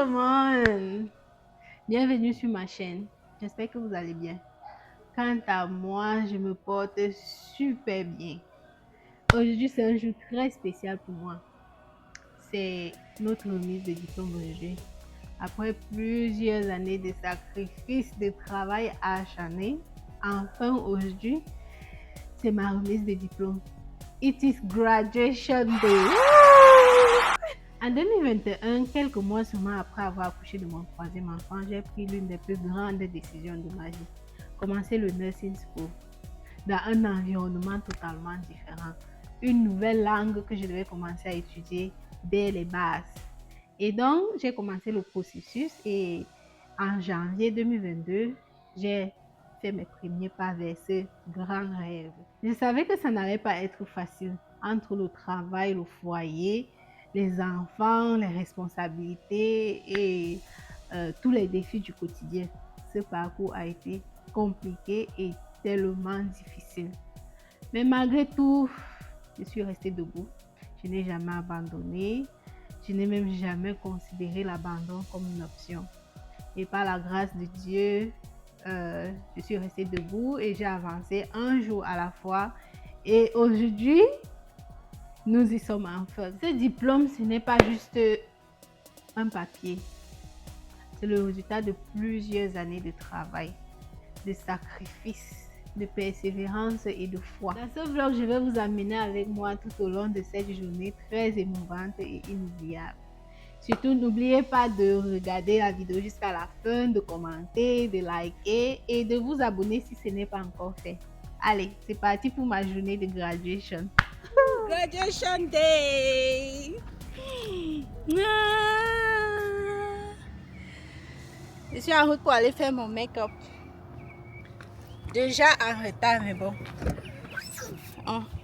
monde! Bienvenue sur ma chaîne. J'espère que vous allez bien. Quant à moi, je me porte super bien. Aujourd'hui, c'est un jour très spécial pour moi. C'est notre remise de diplôme aujourd'hui. Après plusieurs années de sacrifices, de travail acharné, enfin aujourd'hui, c'est ma remise de diplôme. It is graduation day. En 2021, quelques mois seulement après avoir accouché de mon troisième enfant, j'ai pris l'une des plus grandes décisions de ma vie. Commencer le nursing school dans un environnement totalement différent. Une nouvelle langue que je devais commencer à étudier dès les bases. Et donc, j'ai commencé le processus et en janvier 2022, j'ai fait mes premiers pas vers ce grand rêve. Je savais que ça n'allait pas être facile entre le travail, le foyer, les enfants, les responsabilités et tous les défis du quotidien. Ce parcours a été compliqué et tellement difficile. Mais malgré tout, je suis restée debout. Je n'ai jamais abandonné. Je n'ai même jamais considéré l'abandon comme une option. Et par la grâce de Dieu, je suis restée debout et j'ai avancé un jour à la fois. Et aujourd'hui, nous y sommes enfin. Ce diplôme, ce n'est pas juste un papier. C'est le résultat de plusieurs années de travail, de sacrifice, de persévérance et de foi. Dans ce vlog, je vais vous amener avec moi tout au long de cette journée très émouvante et inoubliable. Surtout, n'oubliez pas de regarder la vidéo jusqu'à la fin, de commenter, de liker et de vous abonner si ce n'est pas encore fait. Allez, c'est parti pour ma journée de graduation. Graduation day! Je suis en route pour aller faire mon make-up. Déjà en retard, mais bon.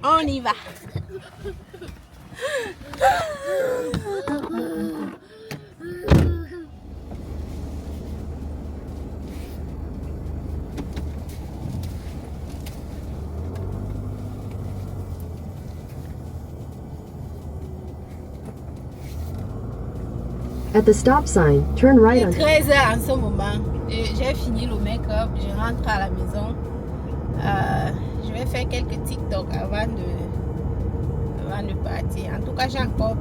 On y va. At the stop sign, turn right on. 13h en ce moment. J'ai fini le make-up. Je rentre à la maison. Je vais faire quelques TikTok avant de partir. En tout cas, j'ai encore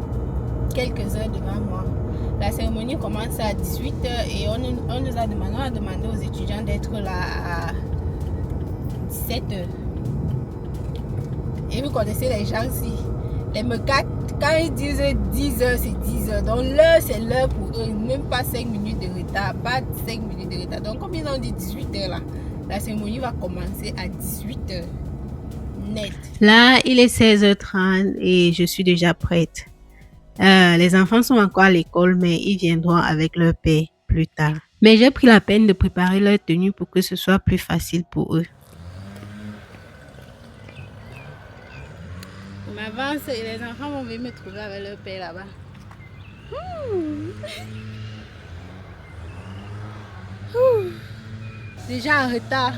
quelques heures devant moi. La cérémonie commence à 18h et on nous a demandé aux étudiants d'être là à 17h. Et vous connaissez les gens ici. Les mecs, quand ils disent 10h, c'est 10h. Donc l'heure, c'est l'heure pour eux. Même pas 5 minutes de retard. Pas 5 minutes de retard. Donc comme ils ont dit 18h là, la cérémonie va commencer à 18h. Net. Là, il est 16h30 et je suis déjà prête. Les enfants sont encore à l'école, mais ils viendront avec leur père plus tard. Mais j'ai pris la peine de préparer leur tenue pour que ce soit plus facile pour eux. On avance et les enfants vont venir me trouver avec leur père là-bas. Déjà en retard.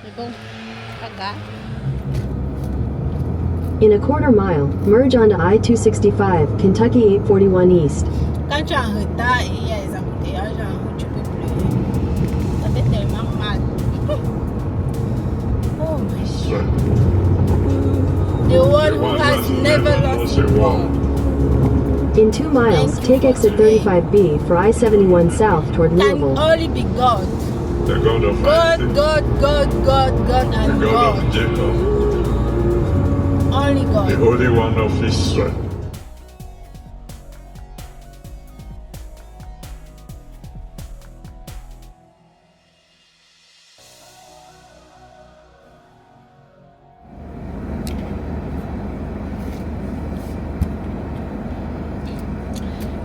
Mais bon, pas grave. In a quarter mile, merge onto I-265, Kentucky 841 East. Quand tu es en retard et il y a les embouteillages en route, tu peux pleurer. Ça fait tellement mal. Oh my God. The one who has never lost a war. In 2 miles, take exit 35B for I-71 south toward Can Louisville. only be God. The God of God, Isaac, God, the and God God. of Jacob, Only the God. Holy One of Israel.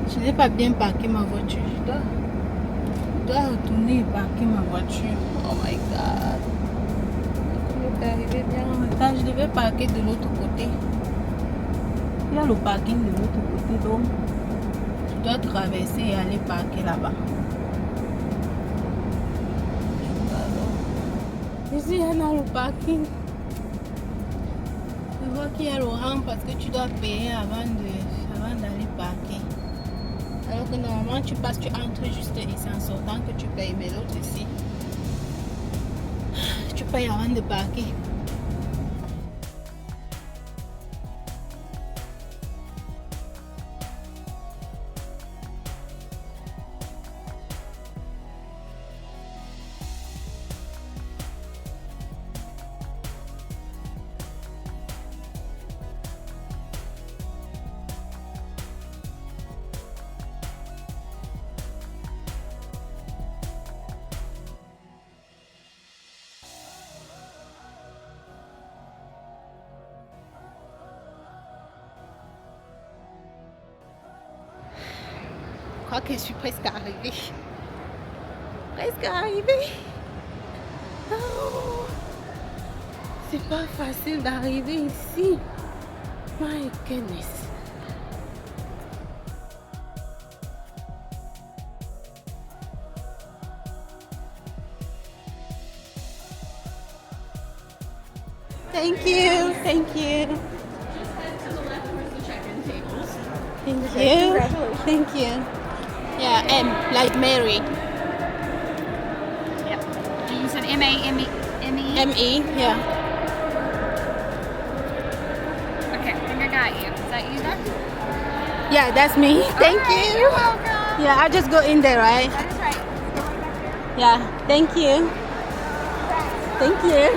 Je n'ai pas bien parqué ma voiture. Je dois retourner et parquer ma voiture. Oh my God. Je vais arriver bien en retard. Je devais parquer de l'autre côté. Il y a le parking de l'autre côté, donc je dois traverser et aller parquer là-bas. Ici, il y en a le parking. Je vois qu'il y a le rang parce que tu dois payer avant d'aller parquer. Alors que normalement, tu passes, tu entres juste et c'est en sortant que tu payes. Mais l'autre ici, tu payes avant de parquer. Je crois que je suis presque arrivée. Presque arrivée. Oh, c'est pas facile d'arriver ici. My goodness. Thank you. Thank you. Thank you. Thank you. Yeah, M, like Mary. Yep. And you said M-A-M-E? M-E? M-E, yeah. Okay, I think I got you. Is that you there? Yeah, that's me. Thank Alright, you. You're welcome. Yeah, I'll just go in there, right? That is right. Yeah, thank you. Thank you.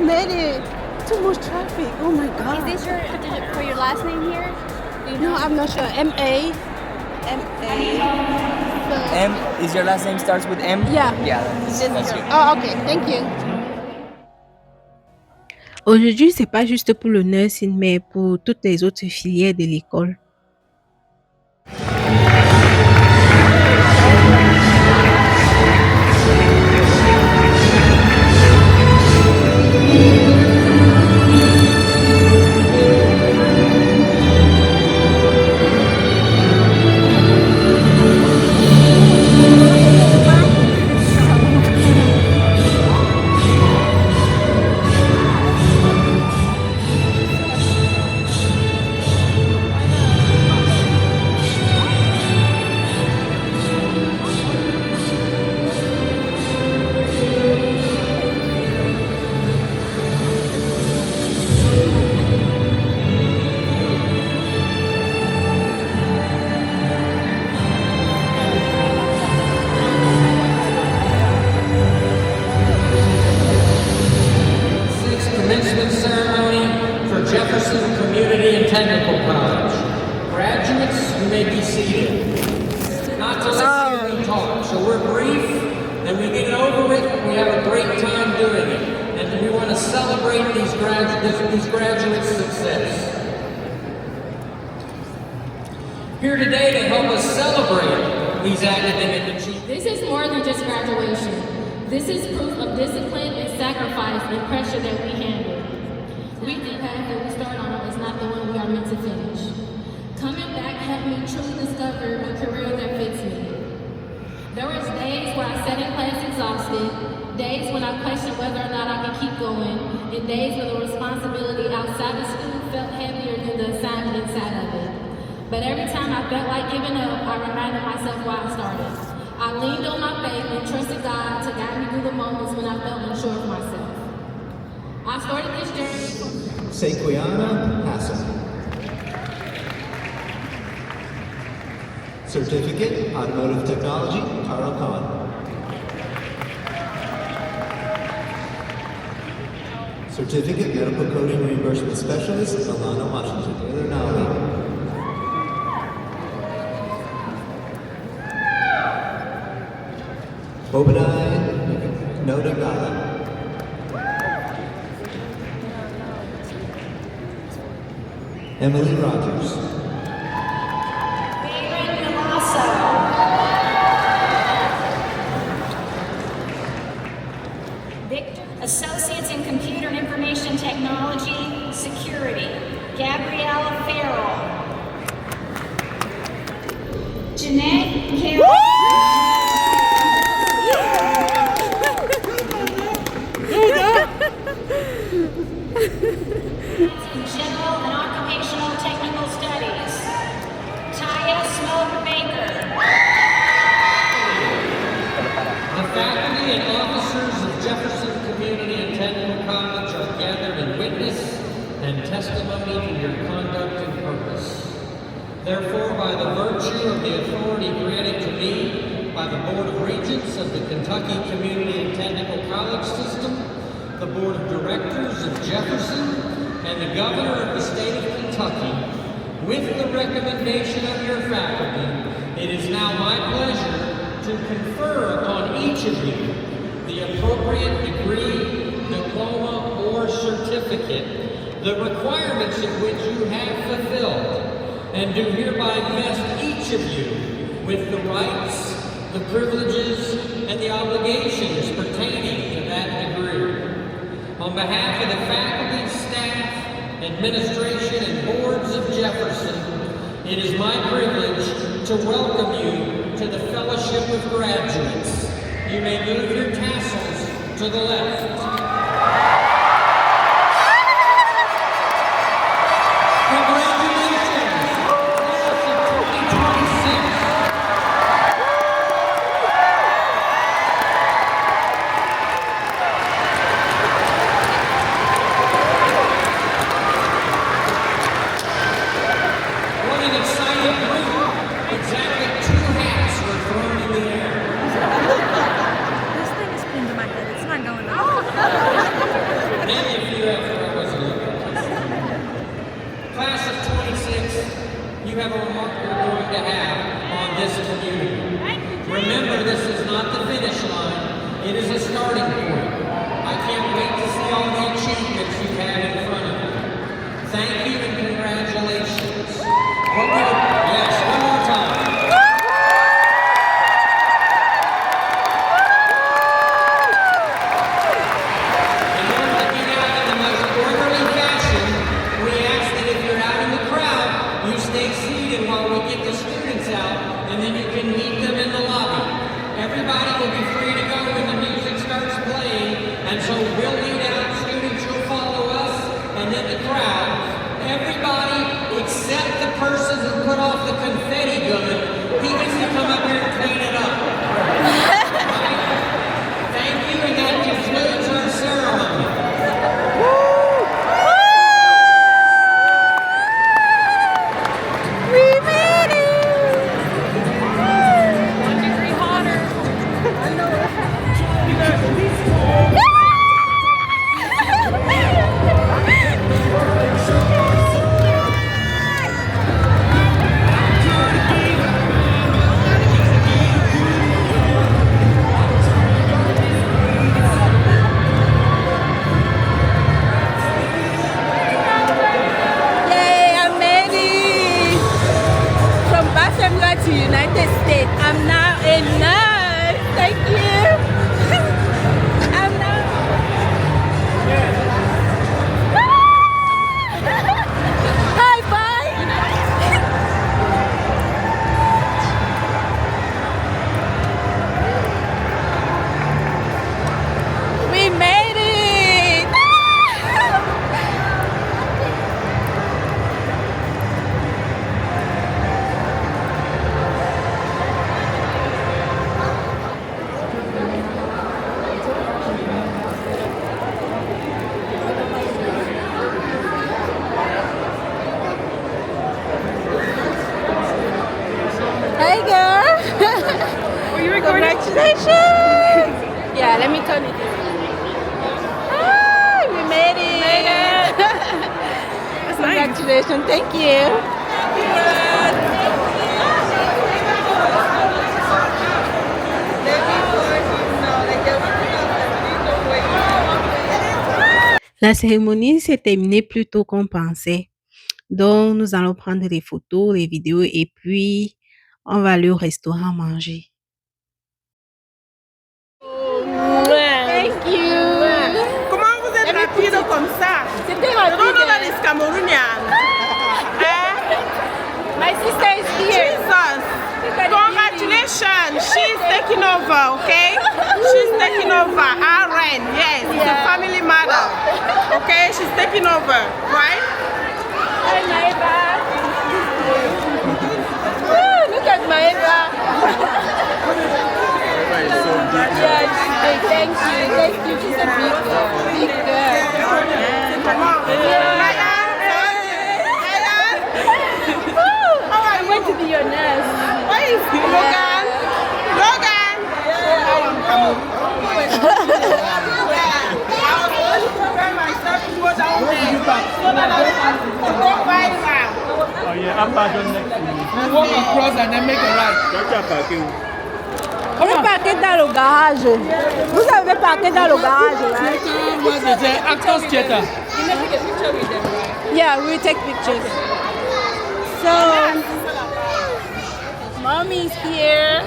Made it. Too much traffic. Oh my god. Is this for your last name here? No, I'm not sure. M-A. M-A. M, is your last name starts with M? Yeah. Yeah, that's you. Oh, okay. Thank you. Aujourd'hui, c'est pas juste pour le nursing, mais pour toutes les autres filières de l'école. Commencement ceremony for Jefferson Community and Technical College. Graduates, you may be seated. Not to let you talk, so we're brief, and we get it over with, we have a great time doing it. And we want to celebrate these graduates' success. Here today to help us celebrate these academic achievements. This is more than just graduation. This is proof of discipline and sacrifice and pressure that we handle. We the path that we start on is not the one we are meant to finish. Coming back helped me truly discover a career that fits me. There was days where I sat in class exhausted, days when I questioned whether or not I could keep going, and days when the responsibility outside of school felt heavier than the assignment inside of it. But every time I felt like giving up, I reminded myself why I started. I leaned on my faith and trusted God to guide me through the moments when I felt unsure of myself. I started this journey. Sequiana Hassel. Certificate, Automotive Technology, Carl Kahn. Certificate, Medical Coding Reimbursement Specialist, Alana Washington. Taylor Nowley. Obadiah Nodagala. Emily Rogers. Victor, Associates in Computer and Information Technology, Security, Gabriella Farrell. Jeanette Carroll. General and Occupational Technical Studies. and testimony to your conduct and purpose. Therefore, by the virtue of the authority granted to me by the Board of Regents of the Kentucky Community and Technical College System, the Board of Directors of Jefferson, and the Governor of the State of Kentucky, with the recommendation of your faculty, it is now my pleasure to confer upon each of you the appropriate degree, diploma, or certificate, the requirements of which you have fulfilled, and do hereby vest each of you with the rights, the privileges, and the obligations pertaining to that degree. On behalf of the faculty, staff, administration, and boards of Jefferson, it is my privilege to welcome you to the Fellowship of Graduates. You may move your tassels to the left. Remember, this is not the finish line. It is a starting point. I can't wait to see all the achievements you have in front of you. Thank you and congratulations. Yes, one more time. In order to get out in the most orderly fashion, we ask that if you're out in the crowd, you stay seated while we get the students out, and then you can meet them in the lobby. Everybody will be free to go when the music starts playing, and so we'll lead out, students will follow us, and then the crowd. Everybody except the person who put off the confetti gun, he gets to come up here and clean it up. Thank you, and that concludes our ceremony. We made it! 1 degree hotter. Yay, I made it! From Barcelona to United States, I'm now a nurse. Thank you. I'm now. High five! We made it! Hey girl! Were you recording? Congratulations! Yeah, let me turn it. Ah, we made it! That's nice. Congratulations, thank you. La cérémonie s'est terminée plus tôt qu'on pensait. Donc, nous allons prendre des photos, des vidéos et puis on va aller au restaurant manger. Thank you. Comment vous êtes rapide comme ça? C'était I don't know that rapide. is Cameroonian. My sister is here. Jesus. Congratulations. She's taking over, okay? She's taking over. Aaron, yes. It's a family matter. Okay? She's taking over, right? Hi, Maeva. Look at Maeva. Yeah, thank you. Thank you. She's a big girl. Big girl. Come on. Yeah. Logan. Logan. I was going to prepare myself to go down there so that I can go by now. Oh yeah, I'm back on next week. We walk across and then make a right. On peut parquer dans le garage. Vous avez parqué dans le garage, right? It's an actor's theater. Yeah, we take pictures. So, mommy's here.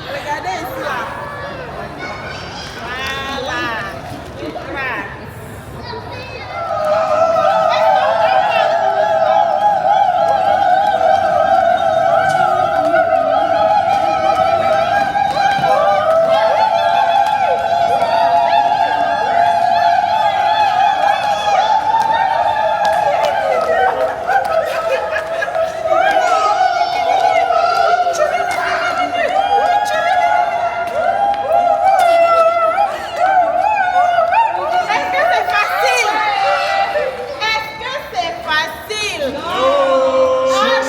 Regardez ça. Voilà.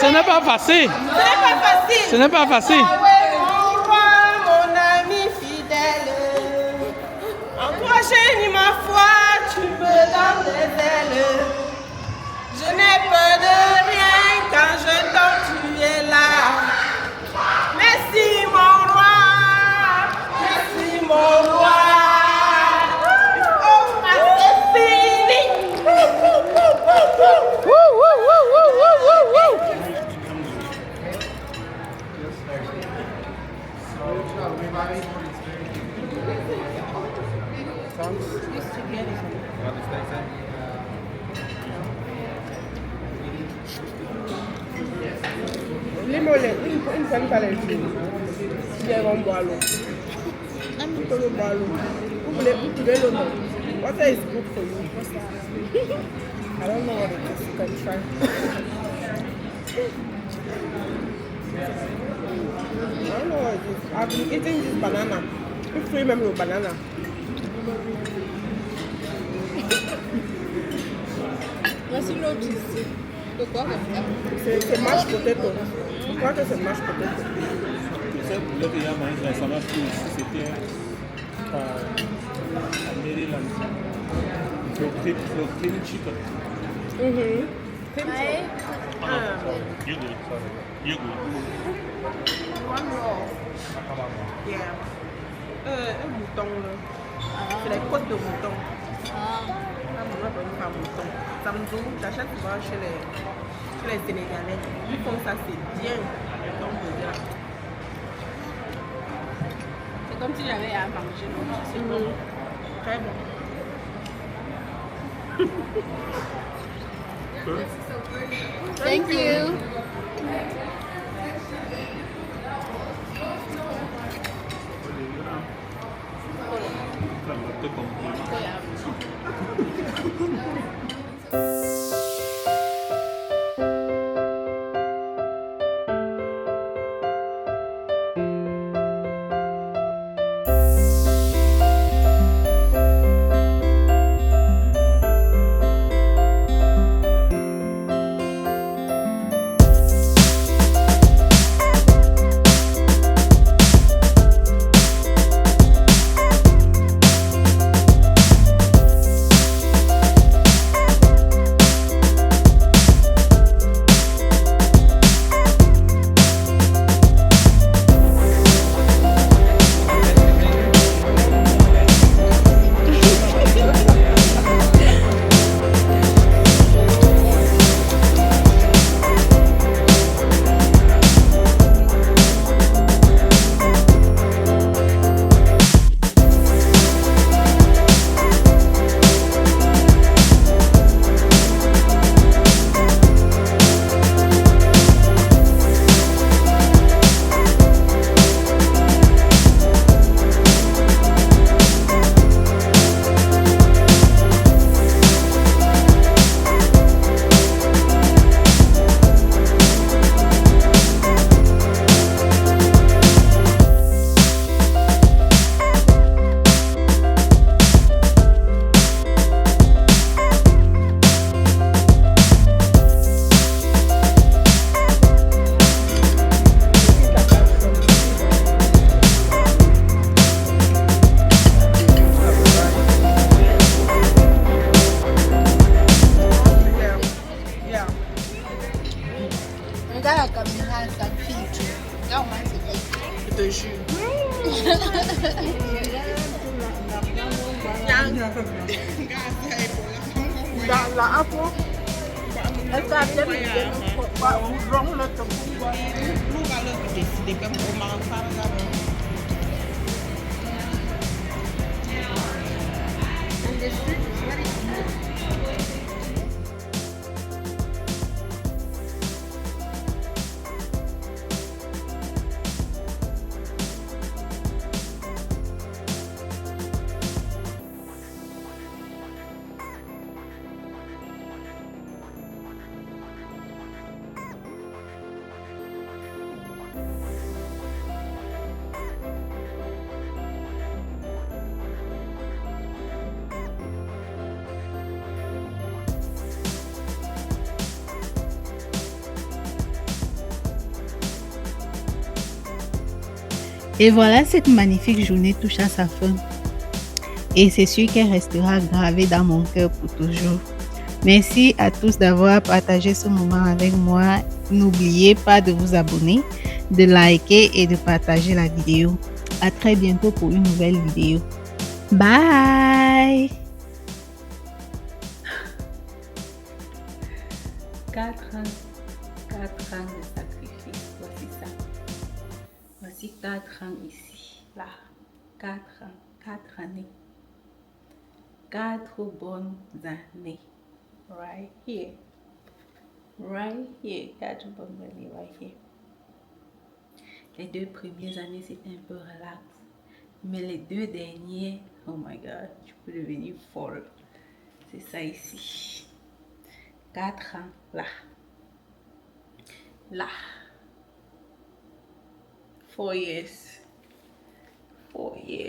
Ce n'est pas facile. Ce n'est pas facile. Ah ouais, mon roi, mon ami fidèle. En toi j'ai mis ma foi, tu me donnes des ailes. Je n'ai peur de rien quand je tombe, tu es là. Merci mon roi, merci mon roi. Oh, c'est fini. Une femme pas les filles. Si elles vont boire l'eau. Vous pouvez boire l'eau. Vous pouvez l'eau. Water is good for you. I don't know what it is. You can try. I don't know what it is. I've been eating this banana. If you remember banana. Voici l'autre ici. De quoi C'est mashed potato. Je crois que c'est mashed potato. Tu sais, pour le pays à manger, ça marche plus. C'était à Maryland. Le cream chicken. You good, sorry. You good. One roll. Yeah. Un mouton là. C'est les côtes de mouton. Un mouton. Samzou, j'achète souvent chez les Sénégalais. Ils font ça, c'est bien. Donc, c'est comme si j'avais à manger. C'est bon. Très bon. Thank you. Dans la apple. Est-ce que après Et voilà, cette magnifique journée touche à sa fin. Et c'est sûr qu'elle restera gravée dans mon cœur pour toujours. Merci à tous d'avoir partagé ce moment avec moi. N'oubliez pas de vous abonner, de liker et de partager la vidéo. À très bientôt pour une nouvelle vidéo. Bye! 4 ans de sacrifice, voici ça. Voici 4 ans ici, là. 4 ans, 4 années. 4 bonnes années. Right here. Right here. 4 bonnes années, right here. Les 2 premières années, c'était un peu relax. Mais les 2 dernières, oh my god, je peux devenir folle. C'est ça ici. 4 ans, là. Là. 4 years. 4 years.